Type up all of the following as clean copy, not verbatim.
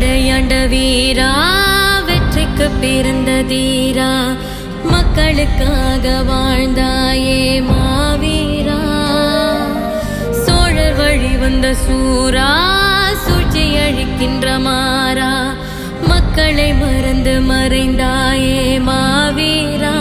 வீரப்படையாண்ட வீரா, வெற்றிக்கு பிறந்த தீரா, மக்களுக்காக வாழ்ந்தாயே மாவீரா. சோழர் வழி வந்த சூரா, சூழ்ச்சி அழிக்கின்ற மாறா, மக்களை மறந்து மறைந்தாயே மாவீரா.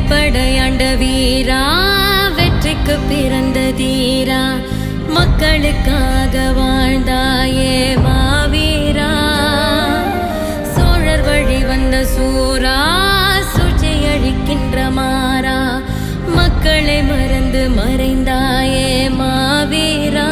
படையாண்ட வீரா, வெற்றிக்கு பிறந்த தீரா, மக்களுக்காக வாழ்ந்தாயே மாவீரா. சோழர் வழி வந்த சூரா, சூழ்ச்சி அழிக்கின்ற மாறா, மக்களை மறந்து மறைந்தாயே மாவீரா.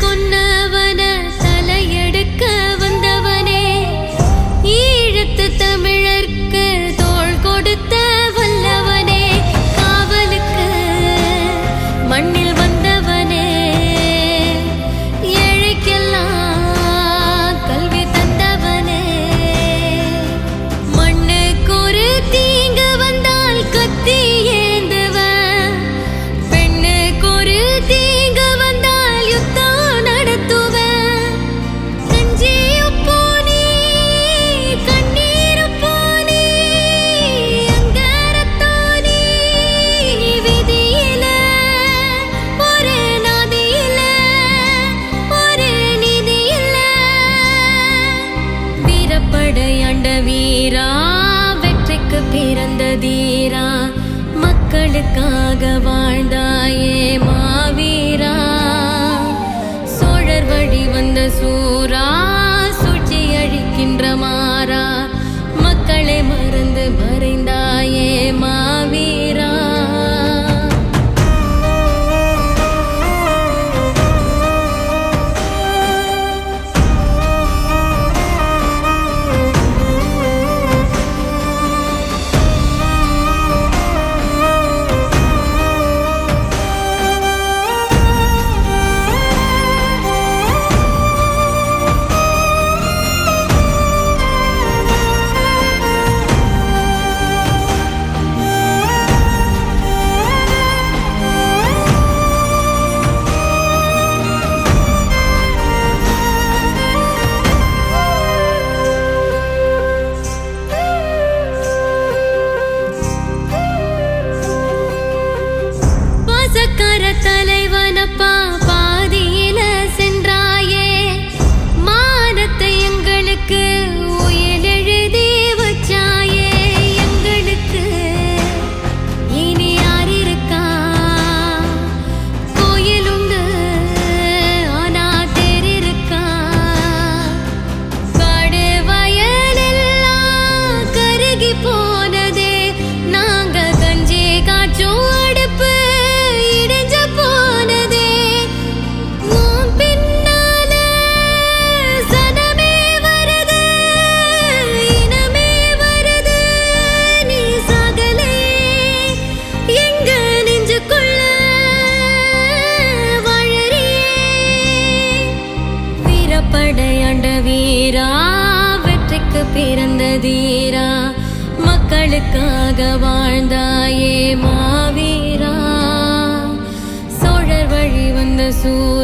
கொன்னவன தலையெடுக்க வந்தவனே, ஈழத்து தமிழர்க்கு தோள் கொடுத்த வல்லவனே, காவலுக்கு மண்ணில் வந்தவனே, ஏழைக்கெல்லாம் கல்வி தந்தவனே. மண்ணுக்கு ஒரு தீங்கு வந்தால் கத்தி ஏந்துவன், பெண்ணுக்கு ஒரு தீங்கு வந்தால் யுத்தம் படையாண்ட வீரா, வெற்றிக்கு பிறந்த தீரா, மக்களுக்காக வாழ்ந்தாயே மாவீரா. சோழர் வழி வந்த சூரா, சூழ்ச்சி அழிக்கின்ற மாறா, மக்களை மறந்து மறைந்தாயே மாவீரா. தலைவனப்பா, பாதியில சென்றாயே, மானத்தை எங்களுக்கு உயிர் எழுதி வச்சாயே. எங்களுக்கு இனி யார் இருக்கா? கோயில் உண்டு ஆனா தேர் இருக்கா? காடு வயலெல்லாம் கருகி போனதே, நாங்க கஞ்சி காய்ச்சும் அடுப்பு படையாண்ட வீரா, வெற்றிக்கு பிறந்த தீரா, மக்களுக்காக வாழ்ந்தாயே மாவீரா. சூ